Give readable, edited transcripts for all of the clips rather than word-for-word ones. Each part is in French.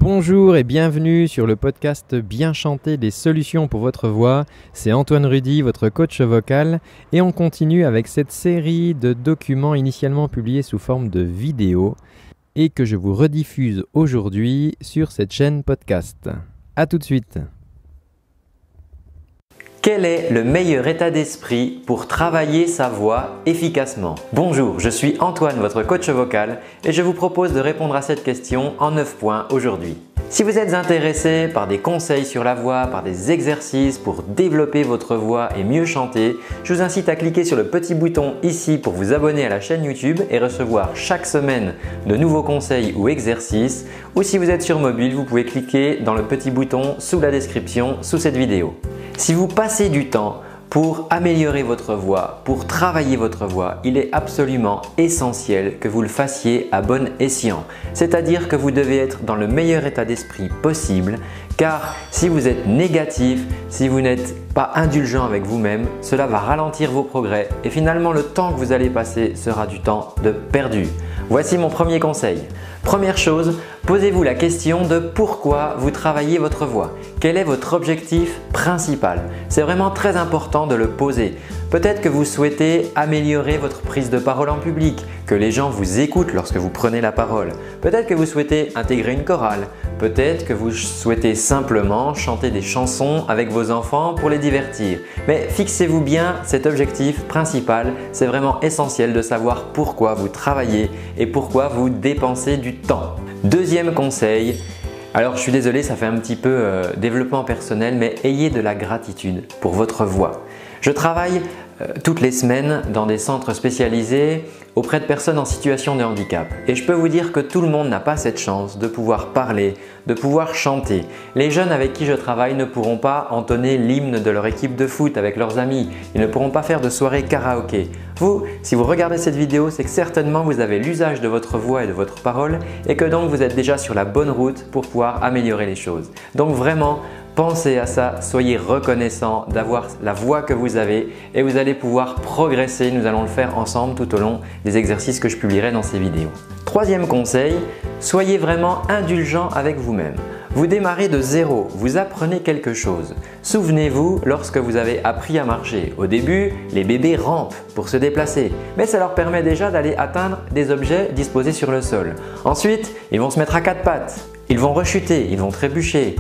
Bonjour et bienvenue sur le podcast Bien chanter des solutions pour votre voix. C'est Antoine Rudy, votre coach vocal, et on continue avec cette série de documents initialement publiés sous forme de vidéo et que je vous rediffuse aujourd'hui sur cette chaîne podcast. A tout de suite. Quel est le meilleur état d'esprit pour travailler sa voix efficacement? Bonjour, je suis Antoine, votre coach vocal, et je vous propose de répondre à cette question en 9 points aujourd'hui. Si vous êtes intéressé par des conseils sur la voix, par des exercices pour développer votre voix et mieux chanter, je vous incite à cliquer sur le petit bouton ici pour vous abonner à la chaîne YouTube et recevoir chaque semaine de nouveaux conseils ou exercices. Ou si vous êtes sur mobile, vous pouvez cliquer dans le petit bouton sous la description sous cette vidéo. Si vous passez du temps pour améliorer votre voix, pour travailler votre voix, il est absolument essentiel que vous le fassiez à bon escient. C'est-à-dire que vous devez être dans le meilleur état d'esprit possible, car si vous êtes négatif, si vous n'êtes pas indulgent avec vous-même, cela va ralentir vos progrès et finalement le temps que vous allez passer sera du temps de perdu. Voici mon premier conseil. Première chose, posez-vous la question de pourquoi vous travaillez votre voix. Quel est votre objectif principal? C'est vraiment très important de le poser. Peut-être que vous souhaitez améliorer votre prise de parole en public, que les gens vous écoutent lorsque vous prenez la parole. Peut-être que vous souhaitez intégrer une chorale. Peut-être que vous souhaitez simplement chanter des chansons avec vos enfants pour les divertir. Mais fixez-vous bien cet objectif principal. C'est vraiment essentiel de savoir pourquoi vous travaillez et pourquoi vous dépensez du temps. Deuxième conseil. Alors je suis désolé, ça fait un petit peu développement personnel, mais ayez de la gratitude pour votre voix. Je travaille toutes les semaines dans des centres spécialisés auprès de personnes en situation de handicap. Et je peux vous dire que tout le monde n'a pas cette chance de pouvoir parler, de pouvoir chanter. Les jeunes avec qui je travaille ne pourront pas entonner l'hymne de leur équipe de foot avec leurs amis. Ils ne pourront pas faire de soirée karaoké. Vous, si vous regardez cette vidéo, c'est que certainement vous avez l'usage de votre voix et de votre parole et que donc vous êtes déjà sur la bonne route pour pouvoir améliorer les choses. Donc vraiment, pensez à ça, soyez reconnaissant d'avoir la voix que vous avez et vous allez pouvoir progresser. Nous allons le faire ensemble tout au long des exercices que je publierai dans ces vidéos. Troisième conseil, soyez vraiment indulgent avec vous-même. Vous démarrez de zéro, vous apprenez quelque chose. Souvenez-vous lorsque vous avez appris à marcher. Au début, les bébés rampent pour se déplacer, mais ça leur permet déjà d'aller atteindre des objets disposés sur le sol. Ensuite, ils vont se mettre à quatre pattes, ils vont rechuter, ils vont trébucher.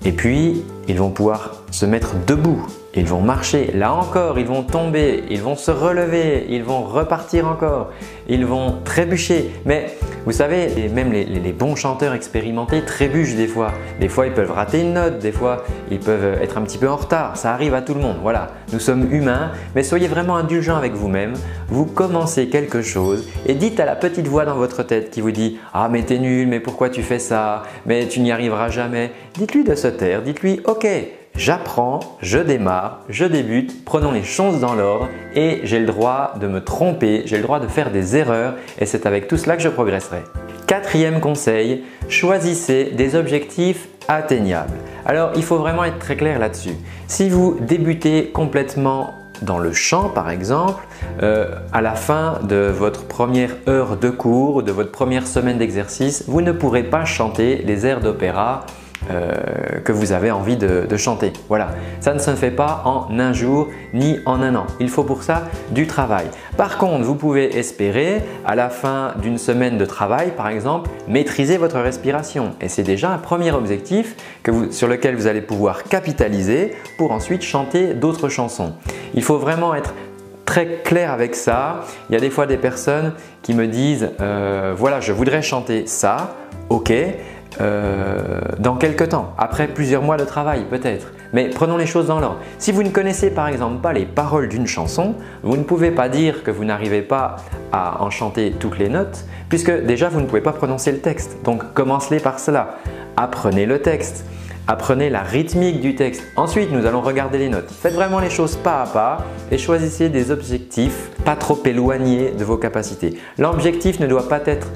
Et puis, ils vont pouvoir se mettre debout, ils vont marcher. Là encore, ils vont tomber, ils vont se relever, ils vont repartir encore, ils vont trébucher. Mais vous savez, même les bons chanteurs expérimentés trébuchent des fois. Des fois, ils peuvent rater une note, des fois, ils peuvent être un petit peu en retard. Ça arrive à tout le monde. Voilà, nous sommes humains, mais soyez vraiment indulgents avec vous-même. Vous commencez quelque chose et dites à la petite voix dans votre tête qui vous dit « Ah mais t'es nul, mais pourquoi tu fais ça? Mais tu n'y arriveras jamais ». Dites-lui de se taire, dites-lui « Ok, j'apprends, je démarre, je débute, prenons les choses dans l'ordre et j'ai le droit de me tromper, j'ai le droit de faire des erreurs et c'est avec tout cela que je progresserai. » Quatrième conseil, choisissez des objectifs atteignables. Alors il faut vraiment être très clair là-dessus. Si vous débutez complètement dans le chant par exemple, à la fin de votre première heure de cours, de votre première semaine d'exercice, vous ne pourrez pas chanter les airs d'opéra que vous avez envie de chanter. Voilà, ça ne se fait pas en un jour ni en un an. Il faut pour ça du travail. Par contre, vous pouvez espérer à la fin d'une semaine de travail, par exemple, maîtriser votre respiration. Et c'est déjà un premier objectif sur lequel vous allez pouvoir capitaliser pour ensuite chanter d'autres chansons. Il faut vraiment être très clair avec ça. Il y a des fois des personnes qui me disent voilà, je voudrais chanter ça, ok. Dans quelques temps, après plusieurs mois de travail peut-être. Mais prenons les choses dans l'ordre. Si vous ne connaissez par exemple pas les paroles d'une chanson, vous ne pouvez pas dire que vous n'arrivez pas à en chanter toutes les notes puisque déjà vous ne pouvez pas prononcer le texte. Donc commencez par cela. Apprenez le texte. Apprenez la rythmique du texte. Ensuite, nous allons regarder les notes. Faites vraiment les choses pas à pas et choisissez des objectifs pas trop éloignés de vos capacités. L'objectif ne doit pas être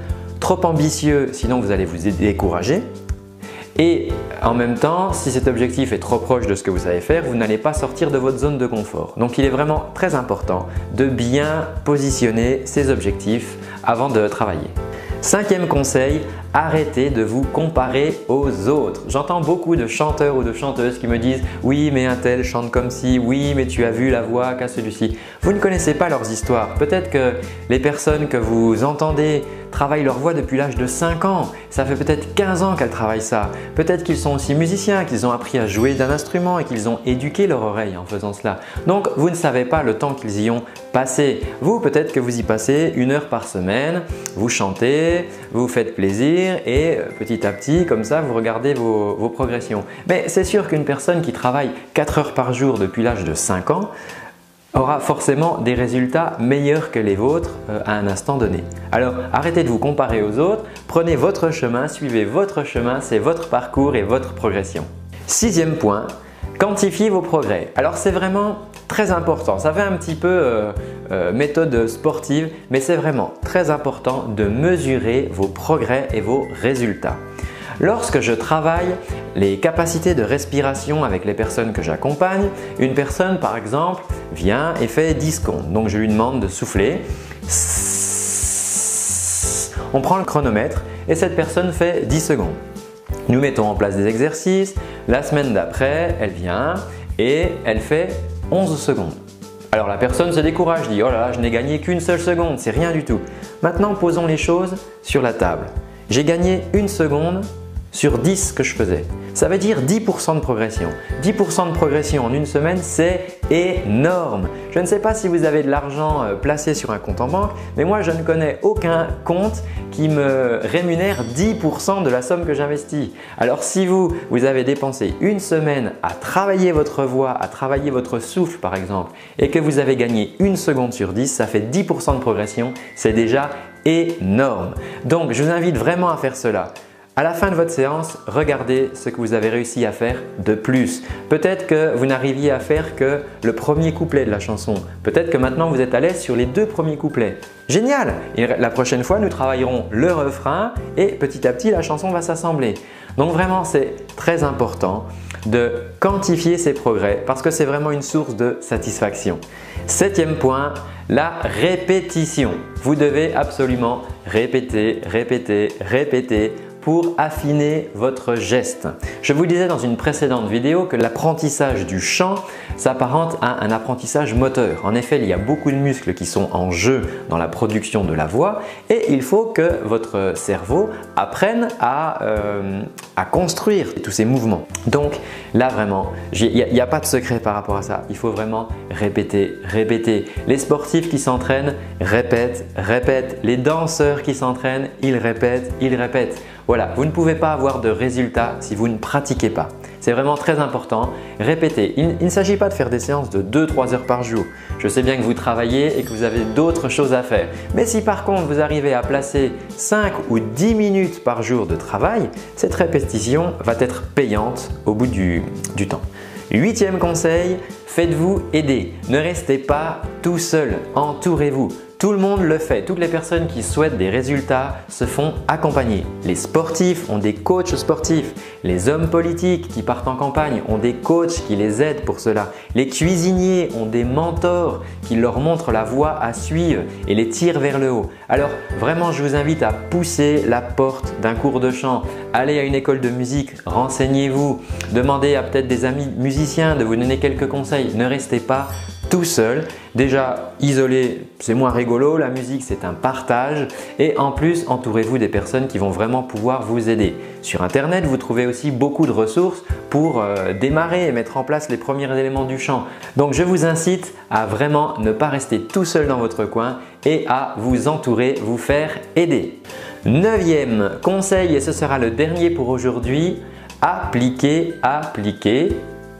trop ambitieux, sinon vous allez vous décourager. Et en même temps, si cet objectif est trop proche de ce que vous savez faire, vous n'allez pas sortir de votre zone de confort. Donc il est vraiment très important de bien positionner ces objectifs avant de travailler. Cinquième conseil, arrêtez de vous comparer aux autres. J'entends beaucoup de chanteurs ou de chanteuses qui me disent « Oui, mais un tel chante comme ci, oui, mais tu as vu la voix qu'a celui-ci. » Vous ne connaissez pas leurs histoires. Peut-être que les personnes que vous entendez travaillent leur voix depuis l'âge de 5 ans. Ça fait peut-être 15 ans qu'elles travaillent ça. Peut-être qu'ils sont aussi musiciens, qu'ils ont appris à jouer d'un instrument et qu'ils ont éduqué leur oreille en faisant cela. Donc, vous ne savez pas le temps qu'ils y ont passé. Vous, peut-être que vous y passez 1 heure par semaine, vous chantez, vous vous faites plaisir et petit à petit, comme ça, vous regardez vos progressions. Mais c'est sûr qu'une personne qui travaille 4 heures par jour depuis l'âge de 5 ans aura forcément des résultats meilleurs que les vôtres à un instant donné. Alors arrêtez de vous comparer aux autres, prenez votre chemin, suivez votre chemin, c'est votre parcours et votre progression. 6e point, quantifiez vos progrès. Alors c'est vraiment très important, ça fait un petit peu méthode sportive, mais c'est vraiment très important de mesurer vos progrès et vos résultats. Lorsque je travaille les capacités de respiration avec les personnes que j'accompagne, une personne par exemple vient et fait 10 secondes. Donc je lui demande de souffler. On prend le chronomètre et cette personne fait 10 secondes. Nous mettons en place des exercices. La semaine d'après, elle vient et elle fait 11 secondes. Alors la personne se décourage, dit « Oh là là, je n'ai gagné qu'une seule seconde, c'est rien du tout. » Maintenant, posons les choses sur la table. J'ai gagné 1 seconde sur 10 que je faisais. Ça veut dire 10% de progression. 10% de progression en une semaine, c'est énorme. Je ne sais pas si vous avez de l'argent placé sur un compte en banque, mais moi je ne connais aucun compte qui me rémunère 10% de la somme que j'investis. Alors si vous avez dépensé 1 semaine à travailler votre voix, à travailler votre souffle par exemple, et que vous avez gagné 1 seconde sur 10, ça fait 10% de progression, c'est déjà énorme. Donc je vous invite vraiment à faire cela. À la fin de votre séance, regardez ce que vous avez réussi à faire de plus. Peut-être que vous n'arriviez à faire que le premier couplet de la chanson. Peut-être que maintenant vous êtes à l'aise sur les 2 premiers couplets. Génial! Et la prochaine fois, nous travaillerons le refrain et petit à petit, la chanson va s'assembler. Donc vraiment, c'est très important de quantifier ses progrès parce que c'est vraiment une source de satisfaction. 7e point, la répétition. Vous devez absolument répéter, répéter, répéter pour affiner votre geste. Je vous disais dans une précédente vidéo que l'apprentissage du chant s'apparente à un apprentissage moteur. En effet, il y a beaucoup de muscles qui sont en jeu dans la production de la voix et il faut que votre cerveau apprenne à construire tous ces mouvements. Donc là vraiment, il n'y a pas de secret par rapport à ça. Il faut vraiment répéter, répéter. Les sportifs qui s'entraînent répètent, répètent. Les danseurs qui s'entraînent, ils répètent, ils répètent. Voilà, vous ne pouvez pas avoir de résultats si vous ne pratiquez pas. C'est vraiment très important. Répétez. Il ne s'agit pas de faire des séances de 2-3 heures par jour. Je sais bien que vous travaillez et que vous avez d'autres choses à faire. Mais si par contre vous arrivez à placer 5 ou 10 minutes par jour de travail, cette répétition va être payante au bout du temps. 8e conseil, faites-vous aider. Ne restez pas tout seul, entourez-vous. Tout le monde le fait. Toutes les personnes qui souhaitent des résultats se font accompagner. Les sportifs ont des coachs sportifs. Les hommes politiques qui partent en campagne ont des coachs qui les aident pour cela. Les cuisiniers ont des mentors qui leur montrent la voie à suivre et les tirent vers le haut. Alors vraiment, je vous invite à pousser la porte d'un cours de chant. Allez à une école de musique, renseignez-vous. Demandez à peut-être des amis musiciens de vous donner quelques conseils. Ne restez pas tout seul. Déjà, isolé, c'est moins rigolo. La musique, c'est un partage. Et en plus, entourez-vous des personnes qui vont vraiment pouvoir vous aider. Sur Internet, vous trouvez aussi beaucoup de ressources pour démarrer et mettre en place les premiers éléments du chant. Donc, je vous incite à vraiment ne pas rester tout seul dans votre coin et à vous entourer, vous faire aider. 9e conseil, et ce sera le dernier pour aujourd'hui, appliquez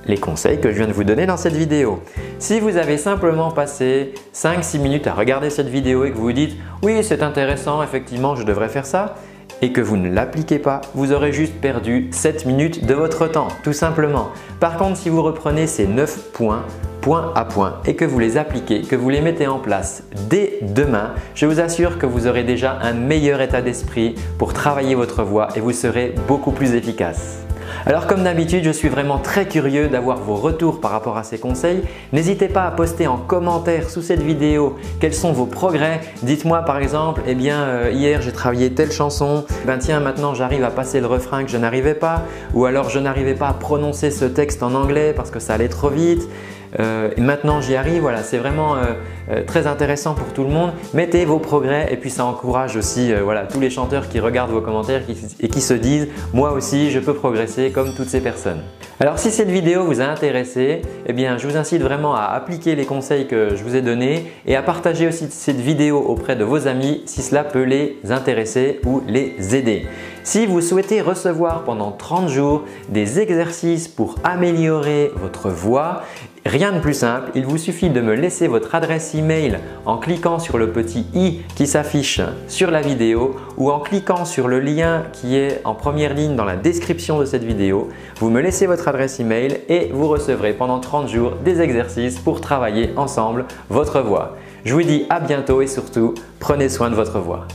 les conseils que je viens de vous donner dans cette vidéo. Si vous avez simplement passé 5-6 minutes à regarder cette vidéo et que vous vous dites « oui, c'est intéressant, effectivement, je devrais faire ça » et que vous ne l'appliquez pas, vous aurez juste perdu 7 minutes de votre temps, tout simplement. Par contre, si vous reprenez ces 9 points, point à point, et que vous les appliquez, que vous les mettez en place dès demain, je vous assure que vous aurez déjà un meilleur état d'esprit pour travailler votre voix et vous serez beaucoup plus efficace. Alors comme d'habitude, je suis vraiment très curieux d'avoir vos retours par rapport à ces conseils. N'hésitez pas à poster en commentaire sous cette vidéo quels sont vos progrès. Dites-moi par exemple, hier j'ai travaillé telle chanson, tiens maintenant j'arrive à passer le refrain que je n'arrivais pas, ou alors je n'arrivais pas à prononcer ce texte en anglais parce que ça allait trop vite. Et maintenant j'y arrive, voilà, c'est vraiment très intéressant pour tout le monde. Mettez vos progrès et puis ça encourage aussi tous les chanteurs qui regardent vos commentaires et qui se disent « moi aussi je peux progresser comme toutes ces personnes ». Alors si cette vidéo vous a intéressé, je vous incite vraiment à appliquer les conseils que je vous ai donnés et à partager aussi cette vidéo auprès de vos amis si cela peut les intéresser ou les aider. Si vous souhaitez recevoir pendant 30 jours des exercices pour améliorer votre voix, rien de plus simple, il vous suffit de me laisser votre adresse email en cliquant sur le petit i qui s'affiche sur la vidéo ou en cliquant sur le lien qui est en première ligne dans la description de cette vidéo. Vous me laissez votre adresse email et vous recevrez pendant 30 jours des exercices pour travailler ensemble votre voix. Je vous dis à bientôt et surtout, prenez soin de votre voix.